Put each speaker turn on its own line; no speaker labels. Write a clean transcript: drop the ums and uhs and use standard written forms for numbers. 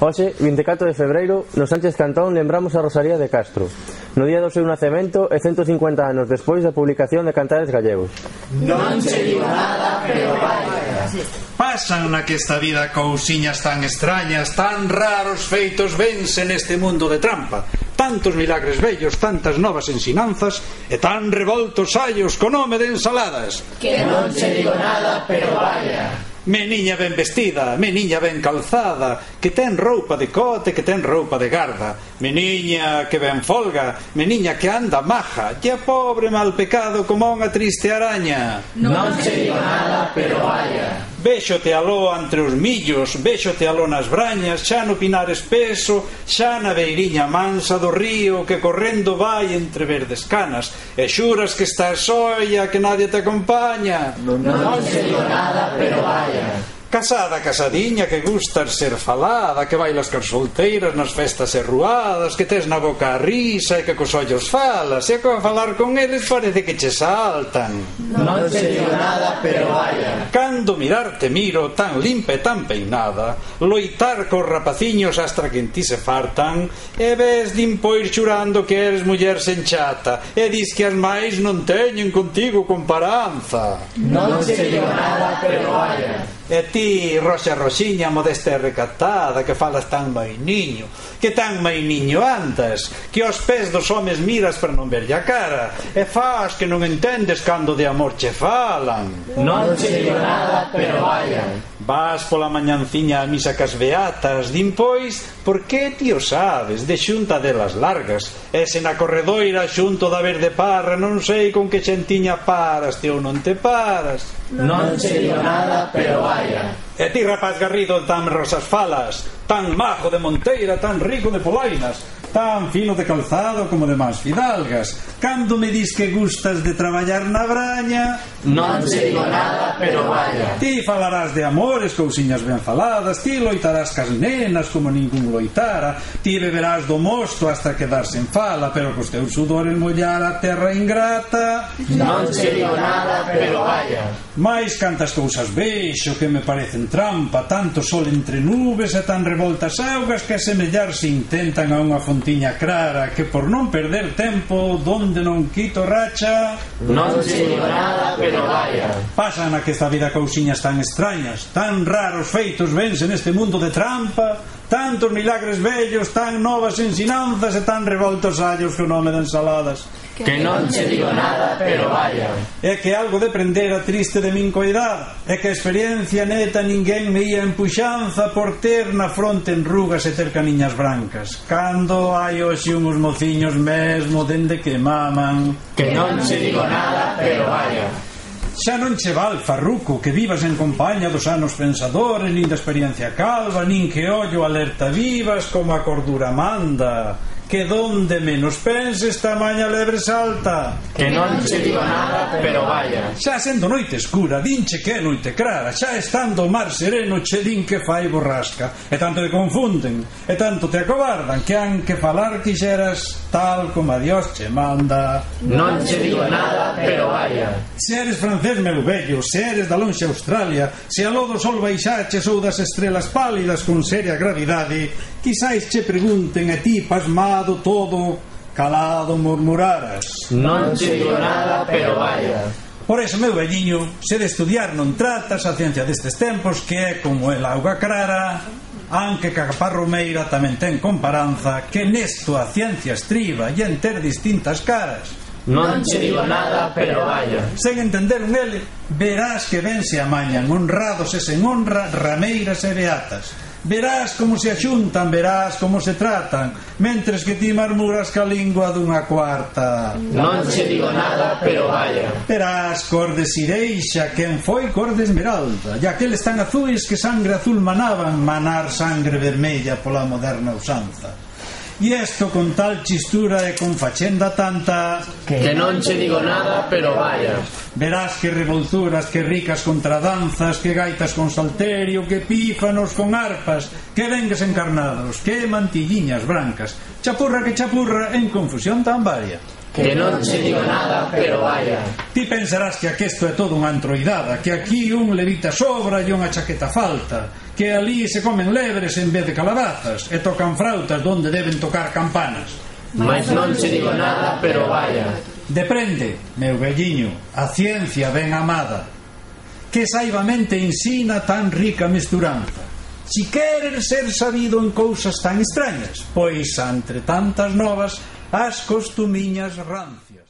Hoxe, 24 de febreiro, no Sánchez Cantón lembramos a Rosalía de Castro, no día do seu nacemento e 150 anos despois da publicación de Cantares Gallegos.
Non se digo nada, pero vaya.
Pasan na que esta vida cousiñas tan extrañas, tan raros feitos vense neste mundo de trampa. Tantos milagres bellos, tantas novas ensinanzas e tan revoltos sallos co nome de ensaladas.
Que non se digo nada, pero vaya.
Meniña ben vestida, meniña ben calzada, que ten roupa de cote, que ten roupa de garda. Meniña que ben folga, meniña que anda maja, e a pobre mal pecado como unha triste araña.
Non se digo nada, pero vaya.
Véxote aló entre os millos, véxote aló nas brañas, xa no pinar espeso, xa na beiriña mansa do río que correndo vai entre verdes canas, e xuras que estás soia, que nadie te acompaña.
Non se digo nada, pero vaya.
Casada, casadiña, que gustas ser falada, que bailas con solteiras nas festas e ruadas, que tes na boca a risa e que cos ollos falas, e con falar con eles parece que che saltan.
Non se digo nada, pero vaya.
Cando mirarte miro tan limpa e tan peinada, loitar cos rapaciños hasta que en ti se fartan, e ves dimpoir xurando que eres muller senchata, e dis que as máis non teñen contigo comparanza.
Non se digo nada, pero vaya.
E ti, Roxa Roxiña, modesta e recatada, que falas tan mainiño, que tan mainiño andas, que aos pés dos homes miras para non verlle a cara, e fas que non entendes cando de amor che falan.
Non se digo nada, pero vaya.
Vas pola mañanciña a misa cas beatas, din pois, por que ti o sabes, de xunta delas largas, e se na corredoira xunto da verde parra, non sei con que xentiña paras, te ou non te paras.
Non se digo nada, pero vaya.
E ti, rapaz garrido, tan rosas falas, tan majo de monteira, tan rico de polainas, tan fino de calzado como de más fidalgas, cando me dis que gustas de traballar na braña.
Non se digo nada, pero vaya.
Ti falarás de amores, cousiñas ben faladas, ti loitarás cas nenas como ningún loitara, ti beberás do mosto hasta quedar sen fala, pero cos teus sudores mollar a terra ingrata.
Non se digo nada, pero vaya.
Mais cantas cousas vexo que me parecen trampa, tanto sol entre nubes e tan revoltas augas que a semellarse intentan a unha fontiña clara, que por non perder tempo donde non quito racha.
Non se digo nada, pero vaya.
Pasan a que esta vida cousiñas tan extrañas, tan raros feitos vense neste mundo de trampa, tantos milagres bellos, tan novas ensinanzas e tan revoltos sallos que o nome de ensaladas.
Que non se digo nada, pero vaya.
É que algo de prender a triste de min coidad, é que a experiencia neta ninguén me ia empuxanza por ter na fronte enrugas e ter caniñas brancas, cando hai hoxe uns mociños mesmo dende que maman.
Que non se digo nada, pero vaya.
Xa non che val, farruco, que vivas en compaña dos anos pensadores, nin da experiencia calva, nin que ollo alerta vivas como a cordura manda, que donde menos penses tamaña lebre salta.
Que non se digo nada, pero vaya.
Xa sendo noite escura, dinche que é noite clara, xa estando o mar sereno che din que fai borrasca, e tanto te confunden, e tanto te acobardan, que han que falar quixeras tal como a Dios che manda.
Non se digo nada, pero vaya.
Se eres francés meu bello, se eres da lonxe Australia, se aló do sol baixaches ou das estrelas pálidas con seria gravidade, quizáis che pregunten a ti pasmado todo calado murmuraras.
Non se digo nada, pero vaya.
Por eso, meu velliño, se de estudiar non tratas a ciencia destes tempos, que é como el auga clara, aunque que a parromeira tamén ten comparanza, que nesto a ciencia estriba e en ter distintas caras.
Non se digo nada, pero vaya.
Sen entender un ele, verás que ben se amañan honrados e sen honra, rameiras e beatas. Verás como se axuntan, verás como se tratan, mentres que ti marmuras ca lingua dunha cuarta.
Non se digo nada, pero vaya.
Verás cor de sireixa, quen foi cor de esmeralda, e aqueles tan azuis que sangre azul manaban, manar sangre vermella pola moderna usanza. E isto con tal chistura e con fachenda tanta,
que non se digo nada, pero vaya.
Verás que revolturas, que ricas contradanzas, que gaitas con salterio, que pífanos con arpas, que vengues encarnados, que mantilliñas brancas, chapurra que chapurra en confusión tan varia.
que non che digo nada, pero vaya.
Ti pensarás que aquesto é todo unha antroidada, que aquí un levita sobra e unha chaqueta falta, que ali se comen lebres en vez de calabazas e tocan frautas donde deben tocar campanas.
Mais non che digo nada, pero vaya.
Deprende, meu velliño, a ciencia ben amada, que saibamente ensina tan rica mesturanza. Si queres ser sabido en cousas tan extrañas, pois, entre tantas novas, as costumiñas rancias.